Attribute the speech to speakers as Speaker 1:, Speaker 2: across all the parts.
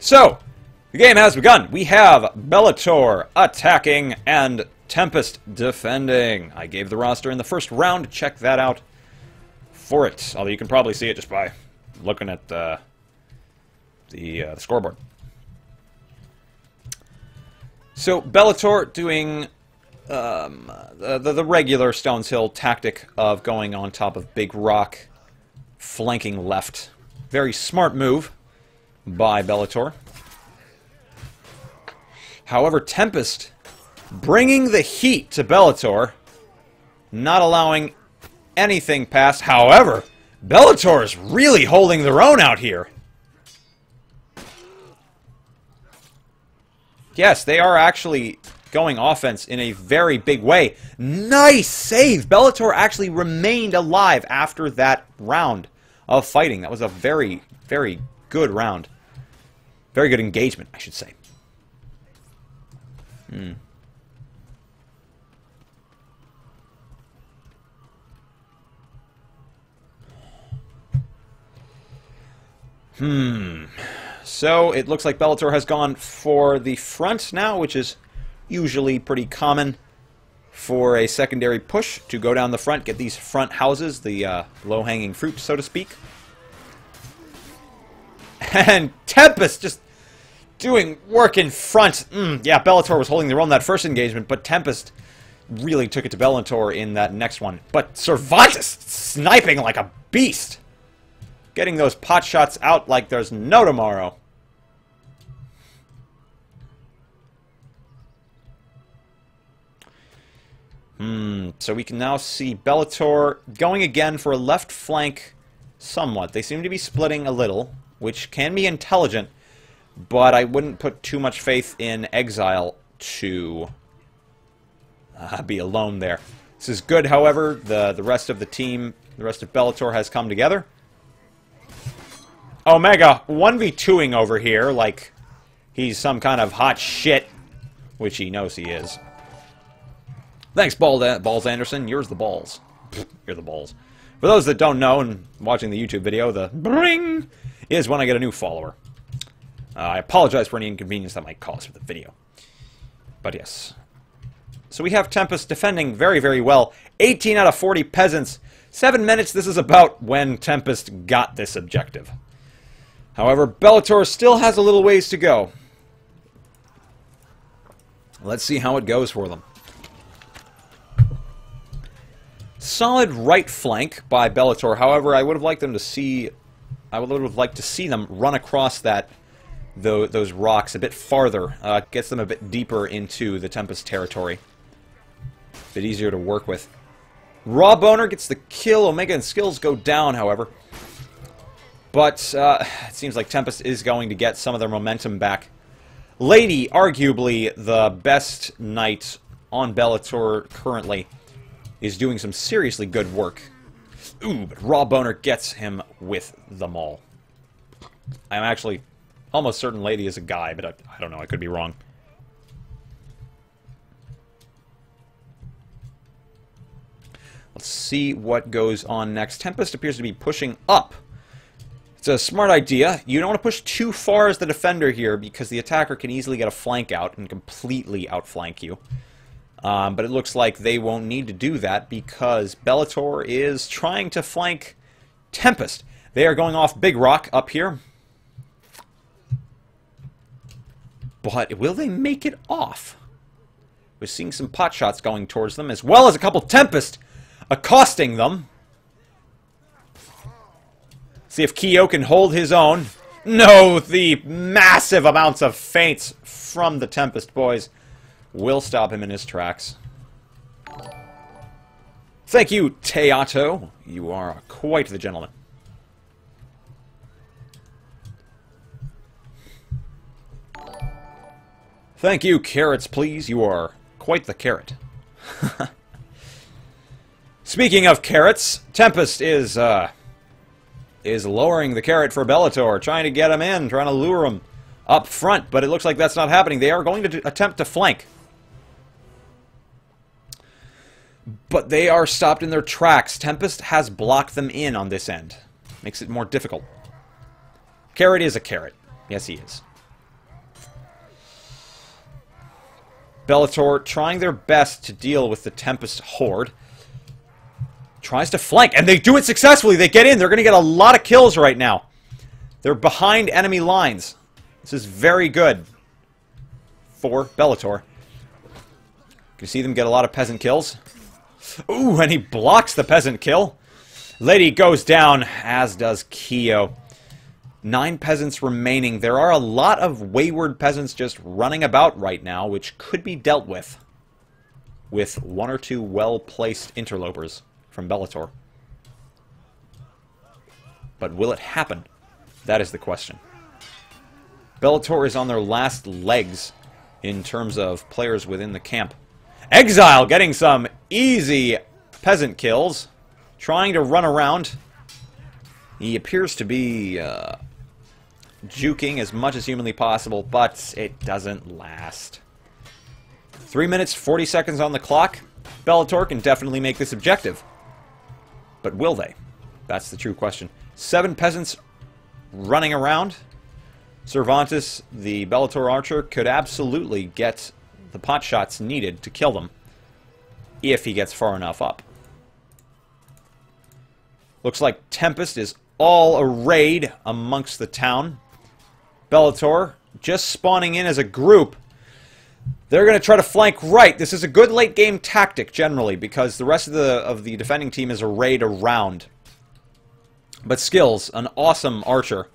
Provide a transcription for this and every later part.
Speaker 1: So, the game has begun. We have Bellator attacking and Tempest defending. I gave the roster in the first round. Check that out for it. Although you can probably see it just by looking at the scoreboard. So, Bellator doing the regular Stones Hill tactic of going on top of Big Rock, flanking left. Very smart move by Bellator. However, Tempest bringing the heat to Bellator, not allowing anything past. However, Bellator is really holding their own out here. Yes, they are actually going offense in a very big way. Nice save! Bellator actually remained alive after that round of fighting. That was a very, very good round. Very good engagement, I should say. So, it looks like Bellator has gone for the front now, which is usually pretty common for a secondary push, to go down the front, get these front houses, the low-hanging fruit, so to speak. And Tempest just doing work in front. Yeah, Bellator was holding their own that first engagement, but Tempest really took it to Bellator in that next one. But Cervantes sniping like a beast. Getting those pot shots out like there's no tomorrow. So we can now see Bellator going again for a left flank somewhat. They seem to be splitting a little, which can be intelligent, but I wouldn't put too much faith in Exile to be alone there. This is good, however. The rest of the team, the rest of Bellator has come together. Omega 1v2ing over here like he's some kind of hot shit, which he knows he is. Thanks, Balls Anderson. Yours the balls. You're the balls. For those that don't know and watching the YouTube video, the bring is when I get a new follower. I apologize for any inconvenience that might cause for the video. But yes. So we have Tempest defending very, very well. 18 out of 40 peasants. 7 minutes. This is about when Tempest got this objective. However, Bellator still has a little ways to go. Let's see how it goes for them. Solid right flank by Bellator. However, I would have liked them to see. I would have liked to see them run across those rocks a bit farther. Gets them a bit deeper into the Tempest territory. A bit easier to work with. Raw Boner gets the kill. Omega and skills go down, however. But it seems like Tempest is going to get some of their momentum back. Lady, arguably the best knight on Bellator currently, is doing some seriously good work. Ooh, but Raw Boner gets him with the maul. I'm actually almost certain Lady is a guy, but I don't know, I could be wrong. Let's see what goes on next. Tempest appears to be pushing up. It's a smart idea. You don't want to push too far as the defender here, because the attacker can easily get a flank out and completely outflank you. But it looks like they won't need to do that because Bellator is trying to flank Tempest. They are going off Big Rock up here. But will they make it off? We're seeing some pot shots going towards them, as well as a couple Tempest accosting them. See if Kyo can hold his own. No, the massive amounts of feints from the Tempest boys will stop him in his tracks. Thank you, Teato. You are quite the gentleman. Thank you, carrots, please. You are quite the carrot. Speaking of carrots, Tempest is lowering the carrot for Bellator, trying to get him in, trying to lure him up front, but it looks like that's not happening. They are going to attempt to flank. But they are stopped in their tracks. Tempest has blocked them in on this end. Makes it more difficult. Carrot is a carrot. Yes, he is. Bellator trying their best to deal with the Tempest horde. Tries to flank, and they do it successfully. They get in. They're going to get a lot of kills right now. They're behind enemy lines. This is very good for Bellator. You see them get a lot of peasant kills. Ooh, and he blocks the peasant kill. Lady goes down, as does Kyo. 9 peasants remaining. There are a lot of wayward peasants just running about right now, which could be dealt with 1 or 2 well-placed interlopers from Bellator. But will it happen? That is the question. Bellator is on their last legs in terms of players within the camp. Exile getting some easy peasant kills. Trying to run around. He appears to be juking as much as humanly possible, but it doesn't last. 3 minutes, 40 seconds on the clock. Bellator can definitely make this objective. But will they? That's the true question. 7 peasants running around. Cervantes, the Bellator archer, could absolutely get the pot shots needed to kill them if he gets far enough up. Looks like Tempest is all arrayed amongst the town. Bellator just spawning in as a group. They're going to try to flank right. This is a good late game tactic generally because the rest of the defending team is arrayed around. But Skills, an awesome archer,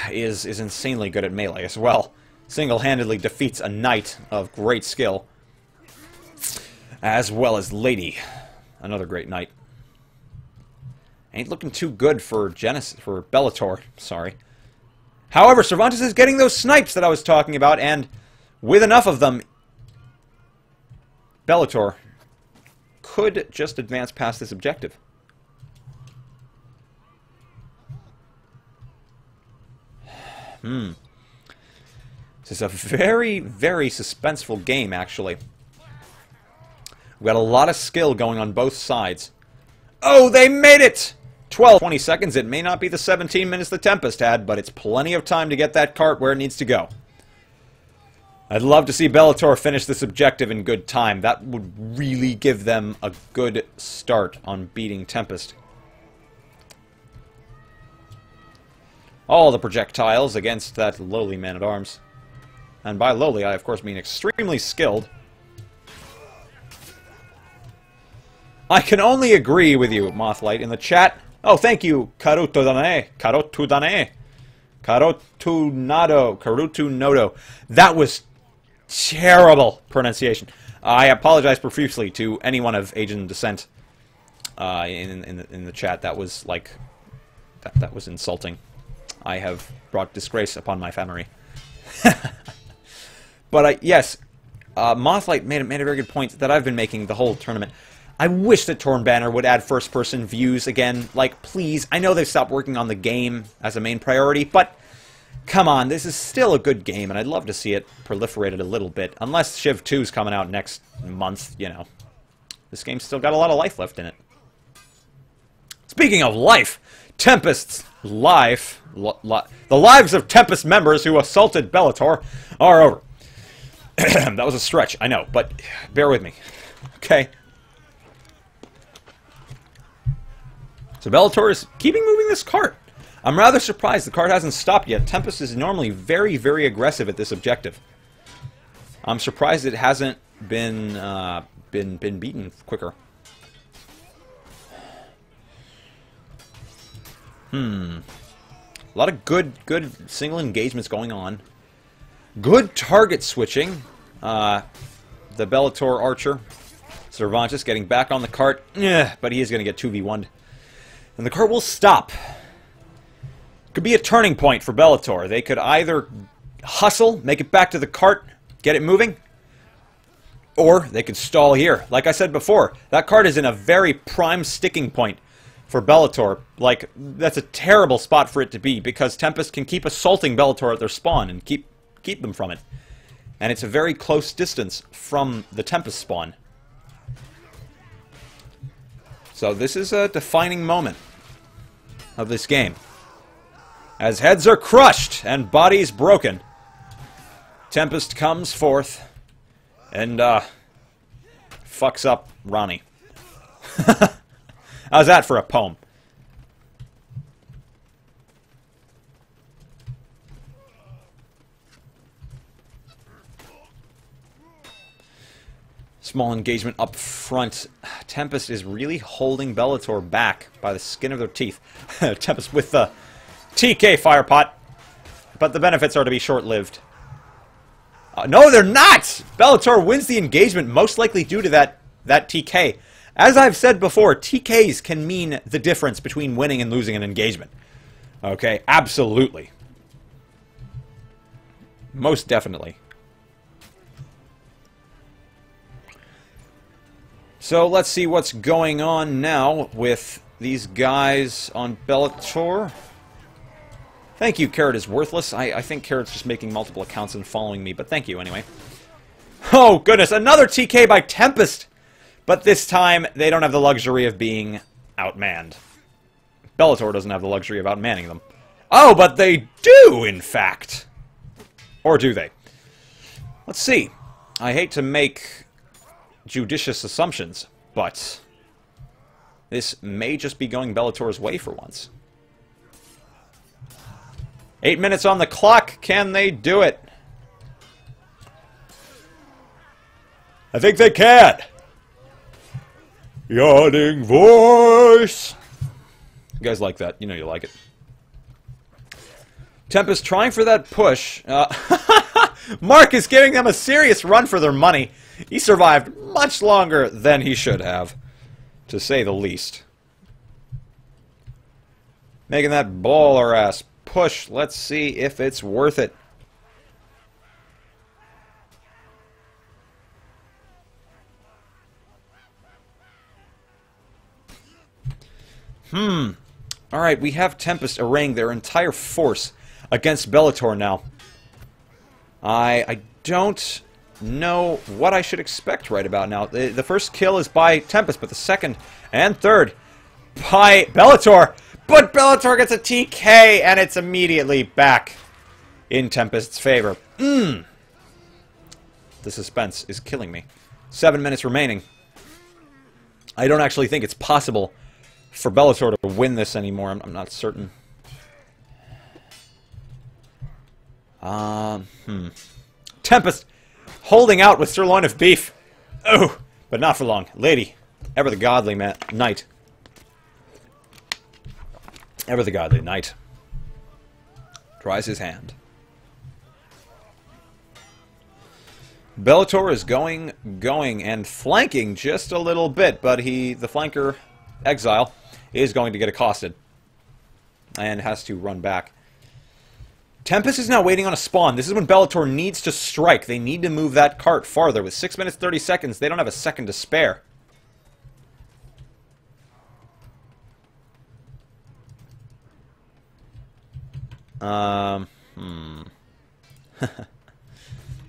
Speaker 1: is insanely good at melee as well. Single-handedly defeats a knight of great skill. As well as Lady, another great knight. Ain't looking too good for Bellator, sorry. However, Cervantes is getting those snipes that I was talking about, and with enough of them, Bellator could just advance past this objective. This is a very, very suspenseful game, actually. We've got a lot of skill going on both sides. Oh, they made it! 20 seconds. It may not be the 17 minutes the Tempest had, but it's plenty of time to get that cart where it needs to go. I'd love to see Bellator finish this objective in good time. That would really give them a good start on beating Tempest. All the projectiles against that lowly man-at-arms. And by lowly, I of course mean extremely skilled. I can only agree with you, Mothlight, in the chat. Oh, thank you, Karutudane. Karutunodo. That was terrible pronunciation. I apologize profusely to anyone of Asian descent in the chat. That was like that was insulting. I have brought disgrace upon my family. But yes, Mothlight made a very good point that I've been making the whole tournament. I wish that Torn Banner would add first-person views again. Like, please. I know they've stopped working on the game as a main priority, but come on, this is still a good game, and I'd love to see it proliferated a little bit. Unless Civ 2's coming out next month, you know. This game's still got a lot of life left in it. Speaking of life, Tempest's life... the lives of Tempest members who assaulted Bellator are over. That was a stretch, I know, but bear with me. Okay? So Bellator is keeping moving this cart. I'm rather surprised the cart hasn't stopped yet. Tempest is normally very, very aggressive at this objective. I'm surprised it hasn't been beaten quicker. A lot of good single engagements going on. Good target switching. The Bellator archer, Cervantes, getting back on the cart. But he is going to get 2v1'd. And the cart will stop. Could be a turning point for Bellator. They could either hustle, make it back to the cart, get it moving, or they could stall here. Like I said before, that cart is in a very prime sticking point for Bellator. Like, that's a terrible spot for it to be, because Tempest can keep assaulting Bellator at their spawn and keep them from it. And it's a very close distance from the Tempest spawn. So this is a defining moment of this game. As heads are crushed and bodies broken, Tempest comes forth And, fucks up Ronnie. How's that for a poem? Small engagement up front. Tempest is really holding Bellator back by the skin of their teeth. Tempest with the TK Firepot. But the benefits are to be short-lived. No, they're not! Bellator wins the engagement, most likely due to that TK. As I've said before, TKs can mean the difference between winning and losing an engagement. Okay, absolutely. Most definitely. So let's see what's going on now with these guys on Bellator. Thank you, Carrot is worthless. I think Carrot's just making multiple accounts and following me, but thank you anyway. Oh, goodness, another TK by Tempest! But this time, they don't have the luxury of being outmanned. Bellator doesn't have the luxury of outmanning them. Oh, but they do, in fact! Or do they? Let's see. I hate to make judicious assumptions, but this may just be going Bellator's way for once. 8 minutes on the clock. Can they do it? I think they can. Yawning voice. You guys like that. You know you like it. Tempest trying for that push. Mark is giving them a serious run for their money. He survived much longer than he should have, to say the least. Making that baller-ass push. Let's see if it's worth it. Alright, we have Tempest arraying their entire force against Bellator now. I don't know what I should expect right about now. The first kill is by Tempest, but the second and third by Bellator. But Bellator gets a TK, and it's immediately back in Tempest's favor. The suspense is killing me. 7 minutes remaining. I don't actually think it's possible for Bellator to win this anymore. I'm not certain. Tempest holding out with sirloin of beef. Oh, but not for long. Lady, ever the godly knight. Ever the godly knight. Tries his hand. Bellator is going, and flanking just a little bit, but the flanker, Exile, is going to get accosted. And has to run back. Tempest is now waiting on a spawn. This is when Bellator needs to strike. They need to move that cart farther. With 6 minutes 30 seconds, they don't have a second to spare.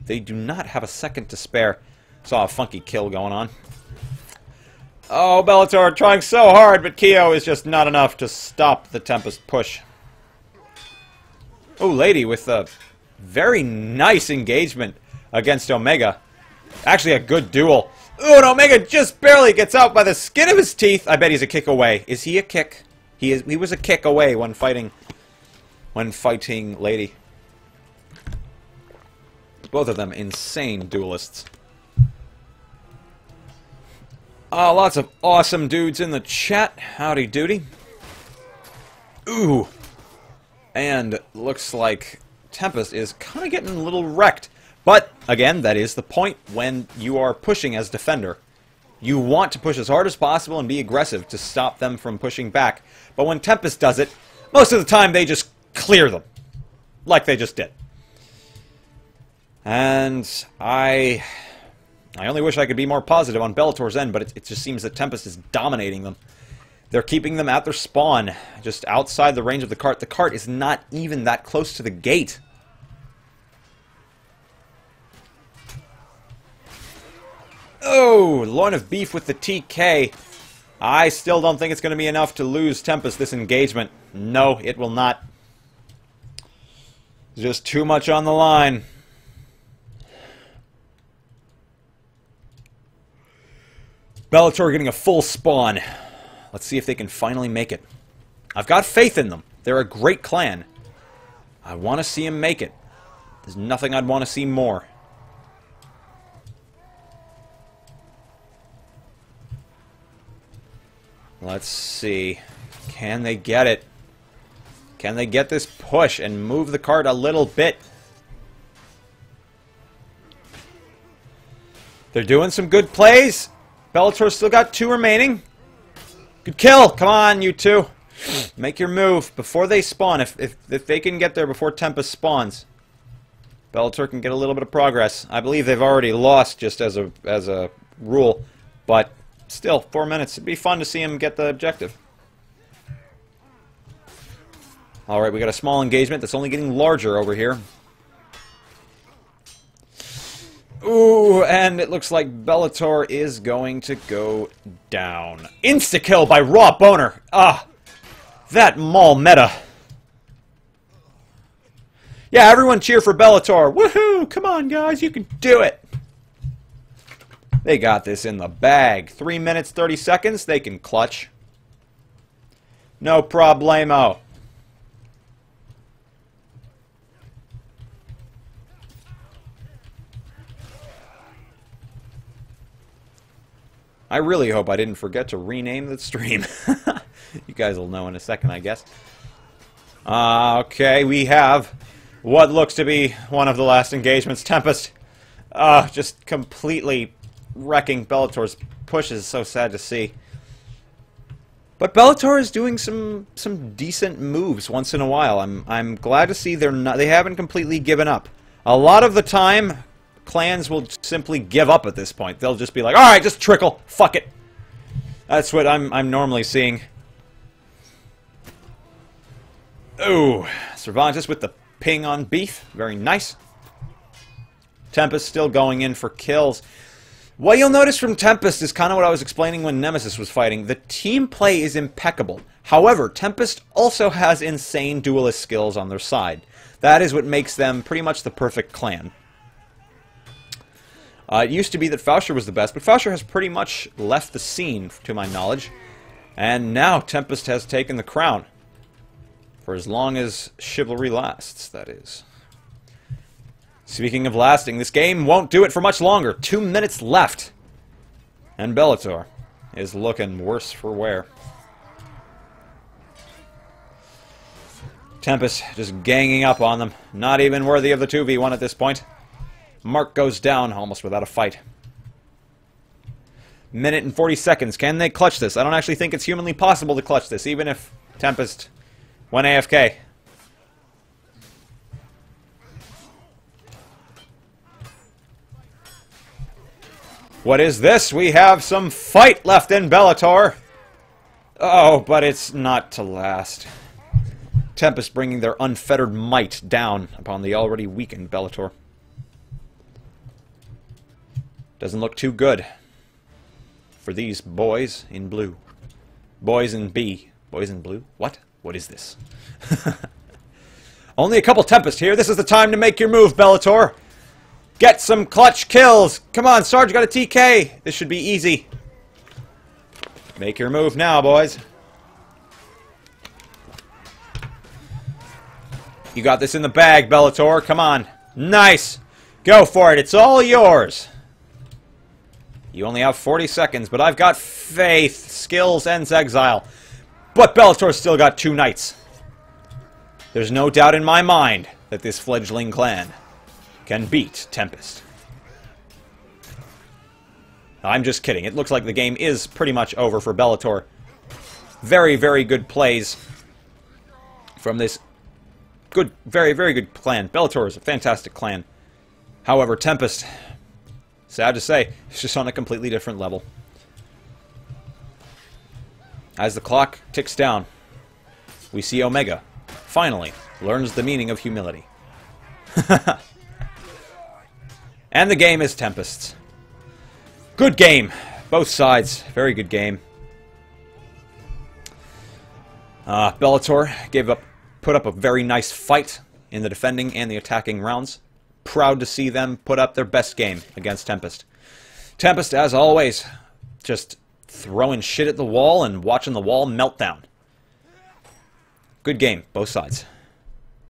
Speaker 1: They do not have a second to spare. Saw a funky kill going on. Oh, Bellator trying so hard, but Kyo is just not enough to stop the Tempest push. Oh, Lady with a very nice engagement against Omega. Actually, a good duel. Ooh, and Omega just barely gets out by the skin of his teeth. I bet he's a kick away. Is he a kick? He was a kick away when fighting Lady. Both of them insane duelists. Lots of awesome dudes in the chat. Howdy doody. Ooh. And looks like Tempest is kind of getting a little wrecked. But, again, that is the point when you are pushing as defender. You want to push as hard as possible and be aggressive to stop them from pushing back. But when Tempest does it, most of the time they just clear them. Like they just did. And I only wish I could be more positive on Bellator's end, but it just seems that Tempest is dominating them. They're keeping them at their spawn, just outside the range of the cart. The cart is not even that close to the gate. Oh, loin of beef with the TK. I still don't think it's going to be enough to lose Tempest this engagement. No, it will not. Just too much on the line. Bellator getting a full spawn. Let's see if they can finally make it. I've got faith in them. They're a great clan. I want to see them make it. There's nothing I'd want to see more. Let's see. Can they get it? Can they get this push and move the cart a little bit? They're doing some good plays. Bellator's still got 2 remaining. Good kill. Come on, you two. Make your move before they spawn. If they can get there before Tempest spawns, Bellator can get a little bit of progress. I believe they've already lost just as a rule, but still, 4 minutes. It'd be fun to see him get the objective. Alright, we got a small engagement that's only getting larger over here. Ooh, and it looks like Bellator is going to go down. Insta-kill by Raw Boner. Ah, that mall meta. Yeah, everyone cheer for Bellator. Woohoo! Come on, guys, you can do it. They got this in the bag. 3 minutes, 30 seconds. They can clutch. No problemo. I really hope I didn't forget to rename the stream. You guys will know in a second, I guess. Okay, we have what looks to be one of the last engagements. Tempest just completely wrecking Bellator's pushes. So sad to see. But Bellator is doing some decent moves once in a while. I'm glad to see they haven't completely given up. A lot of the time, clans will simply give up at this point. They'll just be like, alright, just trickle. Fuck it. That's what I'm normally seeing. Ooh, Cervantes with the ping on beef. Very nice. Tempest still going in for kills. What you'll notice from Tempest is kind of what I was explaining when Nemesis was fighting. The team play is impeccable. However, Tempest also has insane duelist skills on their side. That is what makes them pretty much the perfect clan. It used to be that Fausher was the best, but Fausher has pretty much left the scene, to my knowledge. And now Tempest has taken the crown. For as long as Chivalry lasts, that is. Speaking of lasting, this game won't do it for much longer. 2 minutes left. And Bellator is looking worse for wear. Tempest just ganging up on them. Not even worthy of the 2v1 at this point. Mark goes down almost without a fight. Minute and 40 seconds. Can they clutch this? I don't actually think it's humanly possible to clutch this, even if Tempest went AFK. What is this? We have some fight left in Bellator. Oh, but it's not to last. Tempest bringing their unfettered might down upon the already weakened Bellator. Doesn't look too good for these boys in blue. Boys in B. Boys in blue? What? What is this? Only a couple Tempest here. This is the time to make your move, Bellator. Get some clutch kills. Come on, Sarge got a TK. This should be easy. Make your move now, boys. You got this in the bag, Bellator. Come on. Nice. Go for it. It's all yours. You only have 40 seconds, but I've got faith. Skills ends exile. But Bellator's still got 2 knights. There's no doubt in my mind that this fledgling clan can beat Tempest. I'm just kidding. It looks like the game is pretty much over for Bellator. Very, very good plays from this good, very, very good clan. Bellator is a fantastic clan. However, Tempest, sad to say, is just on a completely different level. As the clock ticks down, we see Omega finally learns the meaning of humility. And the game is Tempest's. Good game. Both sides. Very good game. Bellator put up a very nice fight in the defending and the attacking rounds. Proud to see them put up their best game against Tempest. Tempest, as always, just throwing shit at the wall and watching the wall melt down. Good game, both sides.